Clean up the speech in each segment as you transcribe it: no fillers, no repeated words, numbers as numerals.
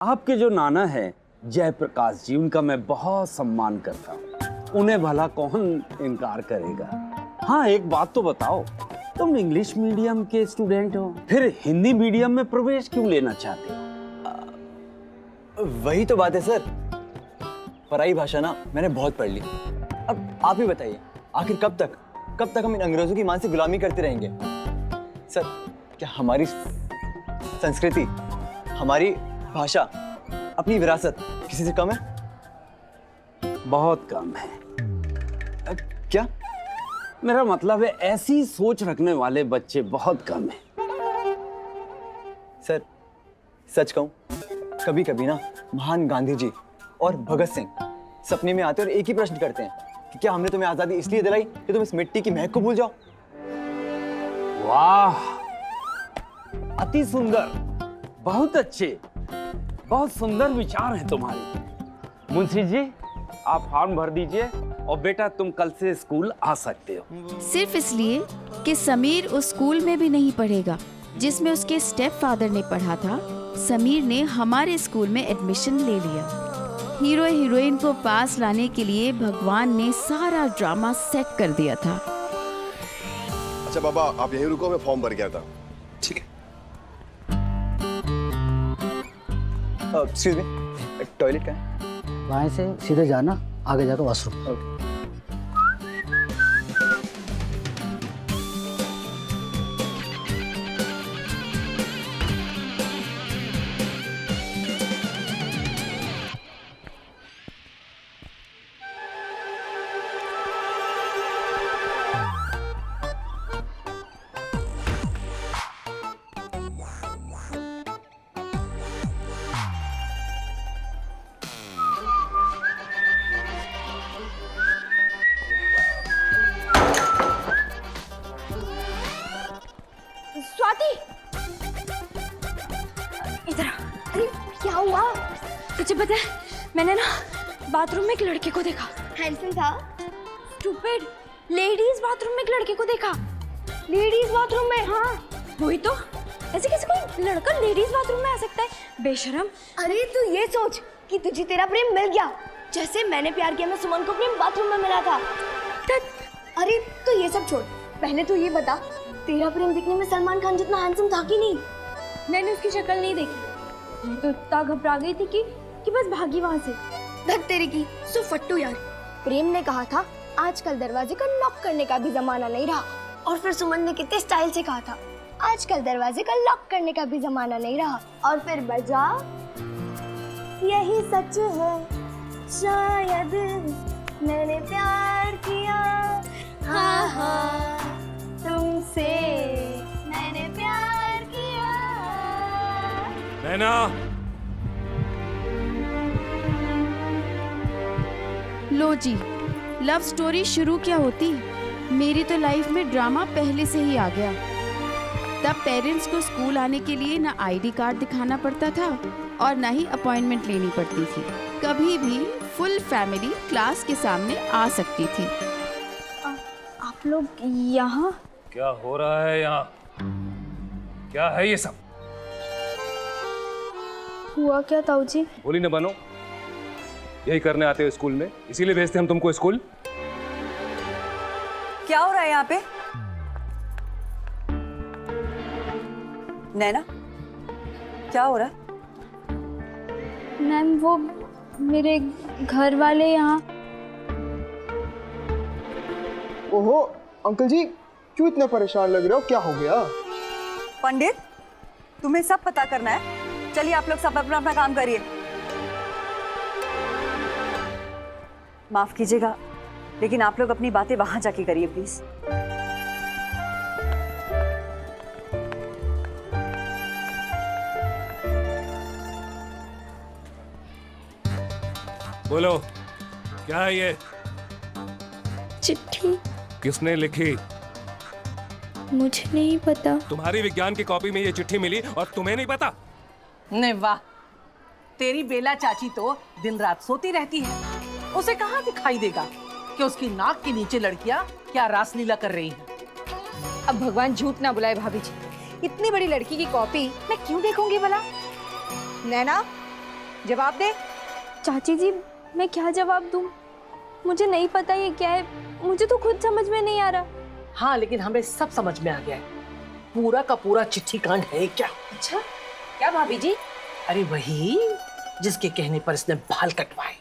आपके जो नाना है जयप्रकाश जी, उनका मैं बहुत सम्मान करता हूँ। उन्हें भला कौन इनकार करेगा। हाँ, एक बात तो बताओ, तुम इंग्लिश मीडियम के स्टूडेंट हो, फिर हिंदी मीडियम में प्रवेश क्यों लेना चाहते हो? वही तो बात है सर, पराई भाषा ना मैंने बहुत पढ़ ली। अब आप ही बताइए, आखिर कब तक हम इन अंग्रेजों की मानसिक गुलामी करते रहेंगे? सर, क्या हमारी संस्कृति, हमारी भाषा, अपनी विरासत किसी से कम है? बहुत कम है। क्या? मेरा मतलब है ऐसी सोच रखने वाले बच्चे बहुत कम हैं। सर, सच कहूं, कभी कभी ना महान गांधी जी और भगत सिंह सपने में आते और एक ही प्रश्न करते हैं कि क्या हमने तुम्हें आजादी इसलिए दिलाई कि तुम इस मिट्टी की महक को भूल जाओ? वाह, अति सुंदर, बहुत अच्छे, बहुत सुंदर विचार हैं तुम्हारे। मुंशी जी, आप फॉर्म भर दीजिए और बेटा तुम कल से स्कूल आ सकते हो। सिर्फ इसलिए कि समीर उस स्कूल में भी नहीं पढ़ेगा जिसमें उसके स्टेप फादर ने पढ़ा था। समीर ने हमारे स्कूल में एडमिशन ले लिया। हीरो हीरोइन को पास लाने के लिए भगवान ने सारा ड्रामा सेट कर दिया था। अच्छा बाबा, आप यहीं रुको, मैं फॉर्म भर के आता। ठीक है। एक्सक्यूज मी, टॉयलेट का है? वहाँ से सीधे जाना, आगे जाकर वॉशरूम। ओके। स्वाति, इधर आ। अरे क्या हुआ? तुझे पता है, मैंने ना बाथरूम में एक लड़के को देखा। हैंडसम था? स्टूपिड, लेडीज बाथरूम में एक लड़के को देखा। लेडीज बाथरूम में? हाँ, वही तो। ऐसे कैसे कोई लड़का लेडीज बाथरूम में आ सकता है? बेशरम। अरे तू ये सोच कि तुझे तेरा प्रेम मिल गया, जैसे मैंने प्यार किया, मैं सुमन को प्रेम बाथरूम में मिला था। अरे तो ये सब छोड़, पहले तो ये बता, तेरा प्रेम दिखने में सलमान खान जितना हैंडसम था कि नहीं? मैंने उसकी शक्ल नहीं देखी, मैं तो इतना घबरा गई थी कि बस भागी वहां से। धत तेरी की, सो फट्टू यार। प्रेम ने कहा था आजकल दरवाजे का नॉक करने का भी जमाना नहीं रहा, और फिर सुमन ने कितने स्टाइल से कहा था आजकल दरवाजे का लॉक करने का भी जमाना नहीं रहा, और फिर बजा यही सच है, शायद मैंने प्यार किया, हाँ हाँ तुमसे मैंने प्यार किया। नैना, लो जी, लव स्टोरी शुरू क्या होती। मेरी तो लाइफ में ड्रामा पहले से ही आ गया। तब पेरेंट्स को स्कूल आने के लिए ना आईडी कार्ड दिखाना पड़ता था और ना ही अपॉइंटमेंट लेनी पड़ती थी। कभी भी फुल फैमिली क्लास के सामने आ सकती थी। आप लोग यहाँ? क्या हो रहा है यहाँ? क्या है ये सब? हुआ क्या ताऊ जी? बोली न बनो, यही करने आते हो स्कूल में, इसीलिए भेजते हम तुमको स्कूल। क्या हो रहा है यहाँ पे? नैना, क्या हो रहा है? मैम, वो मेरे घर वाले यहाँ। ओहो अंकल जी, क्यों इतने परेशान लग रहे हो? क्या हो गया? पंडित, तुम्हें सब पता करना है। चलिए आप लोग सब अपना अपना काम करिए। माफ कीजिएगा, लेकिन आप लोग अपनी बातें वहां जाके करिए प्लीज। बोलो, क्या है ये? चिट्ठी। किसने लिखी? मुझे नहीं पता। तुम्हारी विज्ञान की कॉपी में ये चिट्ठी मिली और तुम्हें नहीं पता? नहीं, वाह, तेरी बेला चाची तो दिन रात सोती रहती है। उसे कहाँ दिखाई देगा कि उसकी नाक के नीचे लड़कियां क्या रासलीला कर रही हैं। अब भगवान झूठ ना बुलाए भाभी जी, इतनी बड़ी लड़की की कॉपी मैं क्यों देखूंगी भला? नैना, जवाब दे। चाची जी मैं क्या जवाब दूं? मुझे नहीं पता ये क्या है, मुझे तो खुद समझ में नहीं आ रहा। हाँ लेकिन हमें सब समझ में आ गया है, पूरा का पूरा चिट्ठी कांड है क्या। अच्छा क्या भाभी जी? अरे वही जिसके कहने पर इसने बाल कटवाए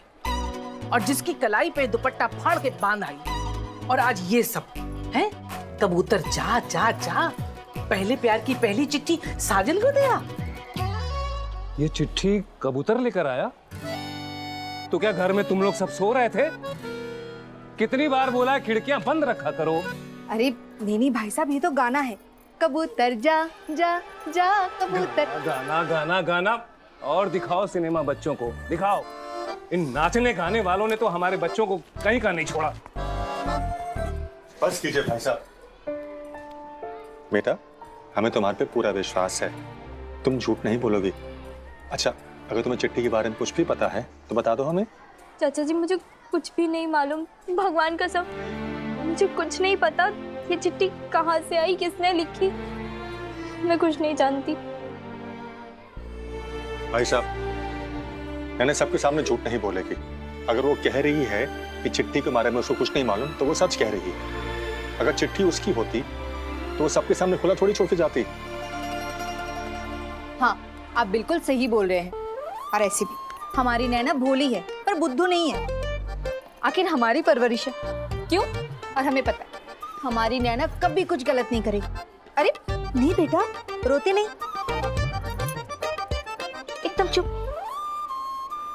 और जिसकी कलाई पे दुपट्टा फाड़ के बांध आई, और आज ये सब है। कबूतर जा जा जा, पहले प्यार की पहली चिट्ठी साजन को दिया। ये चिट्ठी कबूतर लेकर आया? तो क्या घर में तुम लोग सब सो रहे थे? कितनी बार बोला है खिड़कियां बंद रखा करो। अरे नहीं भाई साहब, ये तो गाना है, कबूतर जा जा जा कबूतर। गाना गाना गाना और दिखाओ सिनेमा बच्चों को, दिखाओ। इन नाचने गाने वालों ने तो हमारे बच्चों को कहीं का नहीं छोड़ा। बस कीजिए भाई साहब। बेटा, हमें तुम्हारे पे पूरा विश्वास है, तुम झूठ नहीं बोलोगी। अच्छा, अगर तुम्हें चिट्ठी के बारे में कुछ भी पता है तो बता दो हमें। चाचा जी मुझे कुछ भी नहीं मालूम, भगवान कसम मुझे कुछ नहीं पता। ये चिट्ठी कहाँ से आई, किसने लिखी, मैं कुछ नहीं जानती। भाई साहब, मैंने सबके सामने झूठ नहीं बोलेगी। अगर वो कह रही है कि चिट्ठी के बारे में उसको कुछ नहीं मालूम तो वो सच कह रही है। अगर चिट्ठी उसकी होती तो वो सबके सामने खुला थोड़ी छोड़ के जाती। हाँ आप बिल्कुल सही बोल रहे हैं। और ऐसी भी हमारी नैना भोली है पर बुद्धू नहीं है। आखिर हमारी परवरिश है क्यों, और हमें पता है हमारी नैना कभी कुछ गलत नहीं करेगी। अरे नहीं बेटा, रोते नहीं, एकदम चुप।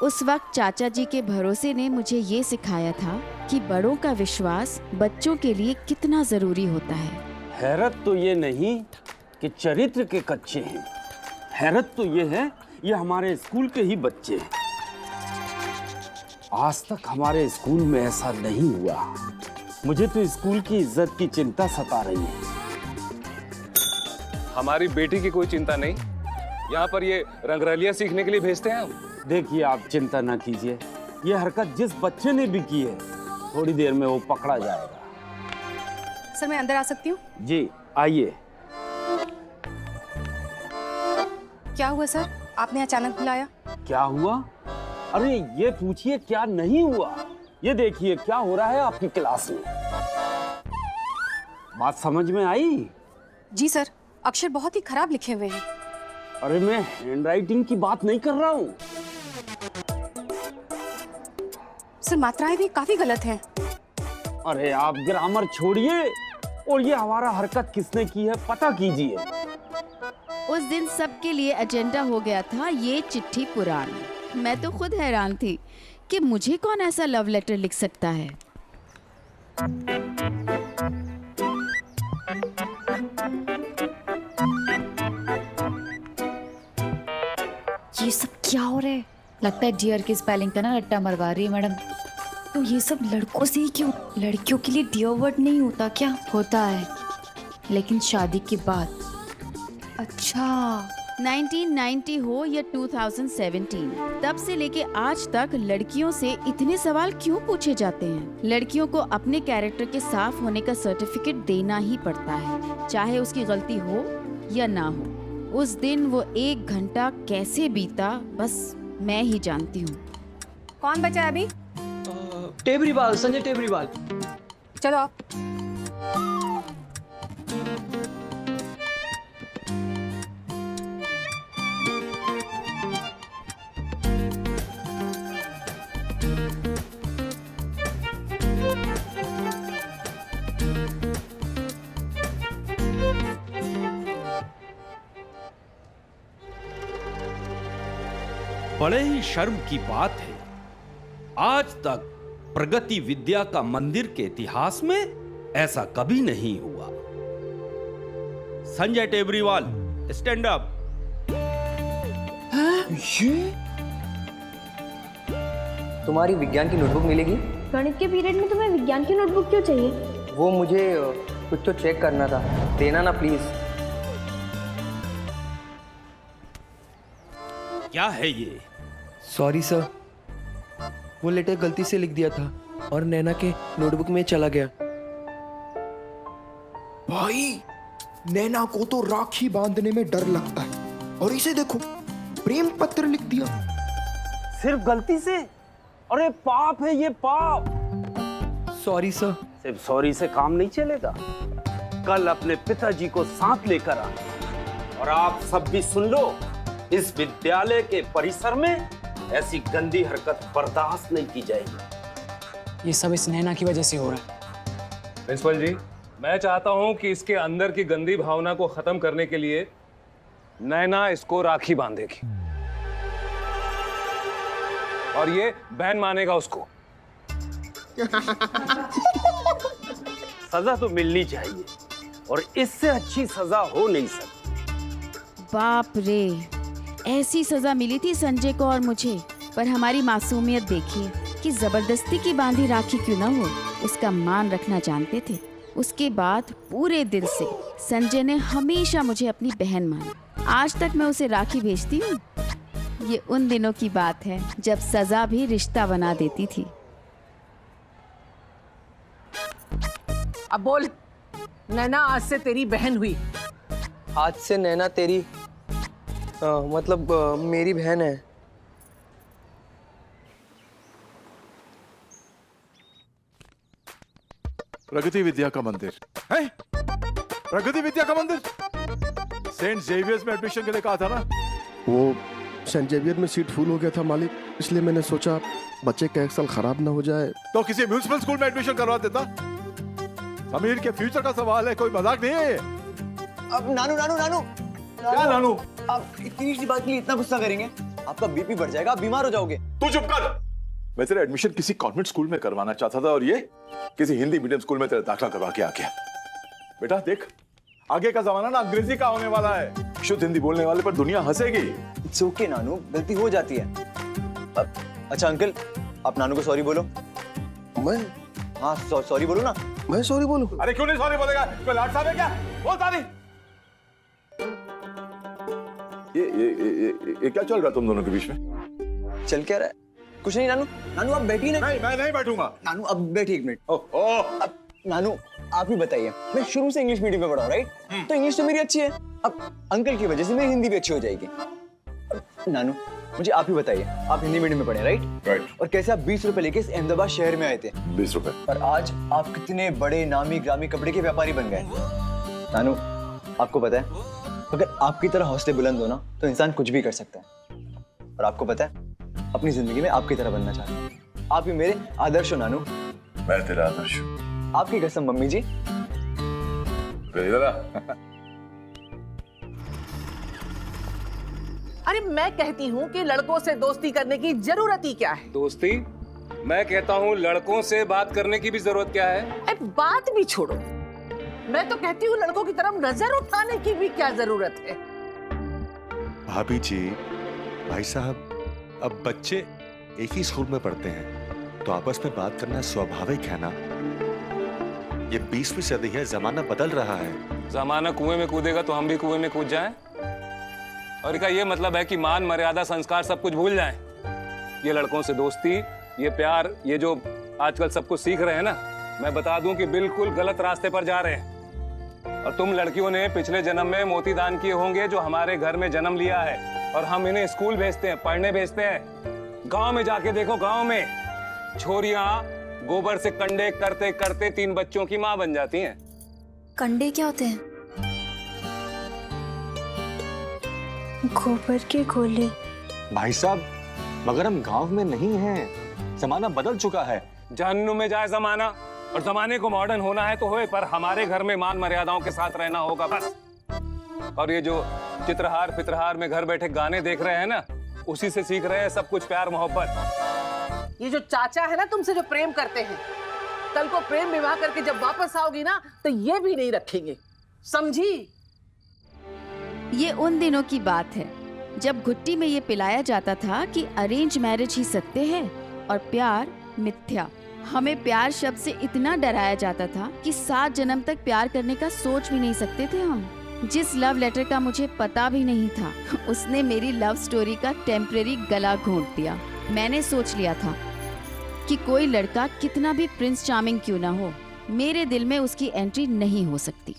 उस वक्त चाचा जी के भरोसे ने मुझे ये सिखाया था कि बड़ों का विश्वास बच्चों के लिए कितना जरूरी होता है। हैरत तो ये नहीं कि चरित्र के कच्चे हैं, हैरत तो ये है ये हमारे स्कूल के ही बच्चे हैं। आज तक हमारे स्कूल में ऐसा नहीं हुआ। मुझे तो स्कूल की इज्जत की चिंता सता रही है। हमारी बेटी की कोई चिंता नहीं, यहाँ पर ये रंगरलिया सीखने के लिए भेजते हैं हम। देखिए आप चिंता ना कीजिए, ये हरकत जिस बच्चे ने भी की है थोड़ी देर में वो पकड़ा जाएगा। सर मैं अंदर आ सकती हूँ? जी आइए। क्या हुआ सर, आपने अचानक बुलाया? क्या हुआ? अरे ये पूछिए क्या नहीं हुआ। ये देखिए क्या हो रहा है आपकी क्लास में। बात समझ में आई? जी सर, अक्षर बहुत ही खराब लिखे हुए हैं। अरे मैं हैंडराइटिंग की बात नहीं कर रहा हूँ। सर मात्राएं भी काफी गलत हैं। अरे आप ग्रामर छोड़िए और ये हमारा हरकत किसने की है पता कीजिए। उस दिन सबके लिए एजेंडा हो गया था ये चिट्ठी पुराण। मैं तो खुद हैरान थी कि मुझे कौन ऐसा लव लेटर लिख सकता है। ये सब क्या हो रहा है? लगता है डियर की स्पेलिंग का ना रट्टा मरवा रही है मैडम। तो ये सब लड़कों से ही क्यों? लड़कियों के लिए डियर वर्ड नहीं होता क्या? होता है, लेकिन शादी के बाद। अच्छा 1990 हो या 2017, तब से लेके आज तक लड़कियों से इतने सवाल क्यों पूछे जाते हैं? लड़कियों को अपने कैरेक्टर के साफ होने का सर्टिफिकेट देना ही पड़ता है, चाहे उसकी गलती हो या ना हो। उस दिन वो 1 घंटा कैसे बीता बस मैं ही जानती हूँ। कौन बचा है अभी? टेबरीवाल, संजय टेबरीवाल। चलो आप। बड़े ही शर्म की बात है, आज तक प्रगति विद्या का मंदिर के इतिहास में ऐसा कभी नहीं हुआ। Sanjay Tebriwal, stand up. ये तुम्हारी विज्ञान की नोटबुक मिलेगी? गणित के पीरियड में तुम्हें विज्ञान की नोटबुक क्यों चाहिए? वो मुझे कुछ तो चेक करना था, देना ना प्लीज। क्या है ये? सॉरी सर, वो लेटर गलती से लिख दिया था और नैना के नोटबुक में चला गया। भाई नैना को तो राखी बांधने में डर लगता है और इसे देखो प्रेम पत्र लिख दिया। सिर्फ गलती से? अरे पाप है ये, पाप। Sorry sir. सिर्फ सॉरी से काम नहीं चलेगा। कल अपने पिताजी को साथ लेकर आ, और आप सब भी सुन लो, इस विद्यालय के परिसर में ऐसी गंदी हरकत बर्दाश्त नहीं की जाएगी। ये सब इस नैना की वजह से हो रहा है। प्रिंसिपल जी, मैं चाहता हूं कि इसके अंदर की गंदी भावना को खत्म करने के लिए नैना इसको राखी बांधेगी और ये बहन मानेगा उसको। सजा तो मिलनी चाहिए, और इससे अच्छी सजा हो नहीं सकती। बाप रे, ऐसी सजा मिली थी संजय को और मुझे, पर हमारी मासूमियत देखिए कि जबरदस्ती की बांधी राखी क्यों ना हो, उसका मान रखना जानते थे। उसके बाद पूरे दिल से संजय ने हमेशा मुझे अपनी बहन माना। आज तक मैं उसे राखी भेजती हूँ। ये उन दिनों की बात है जब सजा भी रिश्ता बना देती थी। अब बोल, नैना आज से तेरी बहन हुई। आज से नैना तेरी मतलब मेरी बहन है। प्रगति विद्या का मंदिर है? प्रगति विद्या का मंदिर? सेंट जेवियर्स में एडमिशन के लिए कहा था ना? वो सेंट जेवियर में सीट फुल हो गया था मालिक, इसलिए मैंने सोचा बच्चे का एक साल खराब ना हो जाए। तो किसी म्यूनिसिपल स्कूल में एडमिशन करवा देता। समीर के फ्यूचर का सवाल है, कोई मजाक नहीं है ये। अब नानू नानू नानू क्या नानू? आप इतनी सी बात के लिए इतना गुस्सा करेंगे? आपका बीपी बढ़ जाएगा, आप बीमार हो जाओगे। तू चुप कर। मैं तेरा एडमिशन किसी कॉन्वेंट स्कूल में करवाना चाहता था, और ये किसी हिंदी मीडियम स्कूल में तेरा दाखिला करवा के आ गया। बेटा देख, आगे का जमाना ना अंग्रेजी का होने वाला है। शुद्ध हिंदी बोलने वाले पर दुनिया हंसेगी। इट्स ओके नानू, गलती हो जाती है। अच्छा अंकल, आप नानू को सॉरी बोलो। मैं? हाँ सॉरी बोलो ना। मैं सॉरी बोलूं? अरे क्यों नहीं सॉरी बोलेगा? कोई लाट साहब है क्या? बोल सॉरी। ये क्या चल रहा है तुम दोनों के बीच में? चल क्या रहा है? कुछ नहीं नानू। नानू आप बैठिए ना। नहीं, मैं नहीं बैठूंगा। नानू अब बैठिए एक मिनट। अब नानू आप ही बताइए, मैं शुरू से इंग्लिश मीडियम में पढ़ा हूं, राइट? तो इंग्लिश तो मेरी अच्छी है। अब अंकल की वजह से मेरी हिंदी भी अच्छी हो जाएगी। नानू मुझे आप ही बताइए, आप हिंदी मीडियम में पढ़े, राइट? और कैसे आप 20 रुपए लेके अहमदाबाद शहर में आए थे? 20 रुपए। और आज आप कितने बड़े नामी ग्रामी कपड़े के व्यापारी बन गए। नानू आपको पता है, अगर आपकी तरह हौसले बुलंद हो ना तो इंसान कुछ भी कर सकता है। और आपको पता है, अपनी जिंदगी में आपकी तरह बनना चाहता हूँ। आप ही मेरे आदर्श हो नानू। मैं तेरा आदर्श हूँ। आपकी कसम मम्मी जी। अरे मैं कहती हूँ कि लड़कों से दोस्ती करने की जरूरत ही क्या है? दोस्ती? मैं कहता हूँ लड़कों से बात करने की भी जरूरत क्या है? अरे बात भी छोड़ो, मैं तो कहती हूँ लड़कों की तरफ नजर उठाने की भी क्या जरूरत है? भाभी जी, भाई साहब, अब बच्चे एक ही स्कूल में पढ़ते हैं तो आपस में बात करना स्वाभाविक है ना। ये 20वीं सदी है, जमाना बदल रहा है। जमाना कुएं में कूदेगा तो हम भी कुएं में कूद जाएं? और क्या ये मतलब है कि मान मर्यादा संस्कार सब कुछ भूल जाएं? ये लड़कों से दोस्ती, ये प्यार, ये जो आजकल सब कुछ सीख रहे हैं ना, मैं बता दूं कि बिल्कुल गलत रास्ते पर जा रहे हैं। और तुम लड़कियों ने पिछले जन्म में मोती दान किए होंगे जो हमारे घर में जन्म लिया है, और हम इन्हें स्कूल भेजते हैं, पढ़ने भेजते हैं। गांव में जाके देखो, गांव में छोरियां गोबर से कंडे करते करते 3 बच्चों की मां बन जाती हैं। कंडे क्या होते हैं? गोबर के गोले। भाई साहब, मगर हम गांव में नहीं हैं, जमाना बदल चुका है। जहन्नुम में जाए जमाना, और जमाने को मॉडर्न होना है तो होए, पर हमारे घर में मान मर्यादाओं के साथ रहना होगा बस। और ये जो चित्रहार पित्रहार में घर बैठे गाने देख रहे हैं ना, उसी से सीख रहे हैं सब कुछ, प्यार मोहब्बत। ये जो चाचा है ना तुमसे जो प्रेम करते हैं, कल को प्रेम विवाह करके जब वापस आओगी ना तो ये भी नहीं रखेंगे, समझी? ये उन दिनों की बात है जब घुट्टी में ये पिलाया जाता था कि अरेंज मैरिज ही सत्य है और प्यार मिथ्या। हमें प्यार शब्द से इतना डराया जाता था कि 7 जन्म तक प्यार करने का सोच भी नहीं सकते थे हम। जिस लव लेटर का मुझे पता भी नहीं था, उसने मेरी लव स्टोरी का टेम्परेरी गला घोंट दिया। मैंने सोच लिया था कि कोई लड़का कितना भी प्रिंस चार्मिंग क्यों ना हो, मेरे दिल में उसकी एंट्री नहीं हो सकती।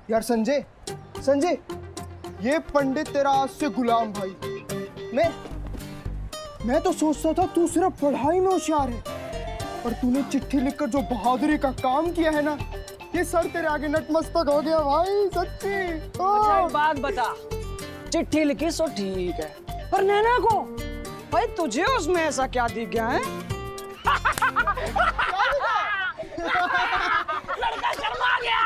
यार संजय, संजय, ये पंडित तेरा आज से गुलाम भाई। मैं तो सोचता था तू सिर्फ पढ़ाई में होशियार है, और तूने चिट्ठी लिखकर जो बहादुरी का काम किया है ना, ये सर तेरे आगे नतमस्तक हो गया भाई, सच्ची। अच्छा एक बात बता, चिट्ठी लिखी सो ठीक है, पर नैना को भाई तुझे उसमें ऐसा क्या दिख गया है? लड़का शर्मा गया।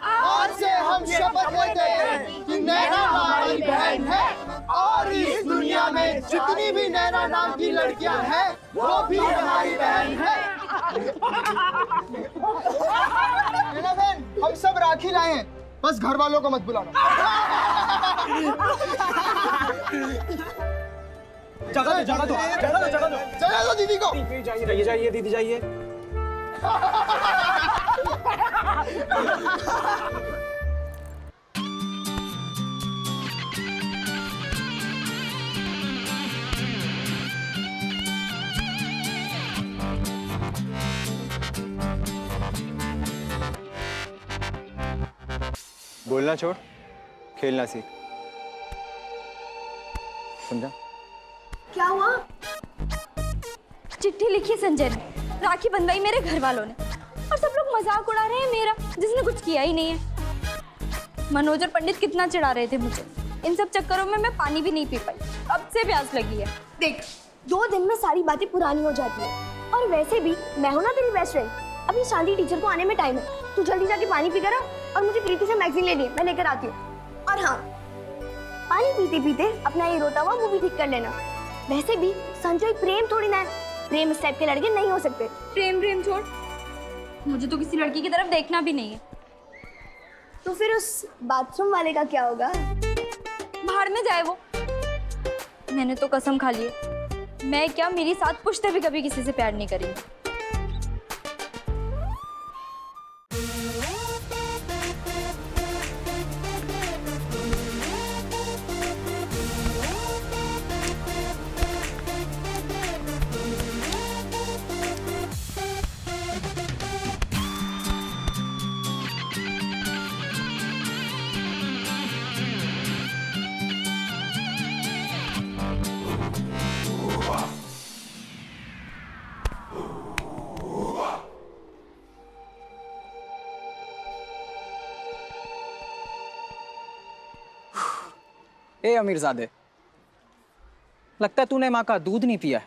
आज से हम शपथ लेते हैं कि नैना हमारी बहन है, और इस दुनिया में जितनी भी नैना नाम की लड़कियां हैं वो भी हमारी बहन है। नैना बहन, हम सब राखी लाए हैं, बस घर वालों को मत बुलाना। जगह दो दीदी को। जाइए दीदी जाइए। बोलना छोड़, खेलना सीख। समझा? क्या हुआ? चिट्ठी लिखी संजय ने, राखी बंधवाई मेरे घर वालों ने, और सब लोग मजाक उड़ा रहे हैं मेरा, जिसने कुछ किया ही नहीं है। मनोज और पंडित कितना चिढ़ा रहे थे मुझे। इन सब चक्करों में मैं पानी भी नहीं पी पाई, अब से प्यास लगी है। देख, 2 दिन में सारी बातें पुरानी हो जाती है, और वैसे भी मैं हूं ना तेरी बेस्ट फ्रेंड। अभी शांति टीचर को आने में टाइम है, तू जल्दी जाके पानी पी कर आ, और मुझे प्रीति से मैगजीन लेनी है, मैं लेकर आती हूँ। और हाँ, पानी पीते पीते अपना ये रोता हुआ मुंह भी ठीक कर लेना। वैसे भी संजय प्रेम थोड़ी ना है, प्रेम इस टाइप के लड़के नहीं हो सकते। प्रेम छोड़, मुझे तो किसी लड़की की तरफ देखना भी नहीं है। तो फिर उस बाथरूम वाले का क्या होगा? बाहर में जाए वो। मैंने तो कसम खा ली है, मैं क्या, मेरी साथ पुश्ते भी कभी किसी से प्यार नहीं करेंगी। ए अमीरजादे, लगता है तूने माँ का दूध नहीं पिया है।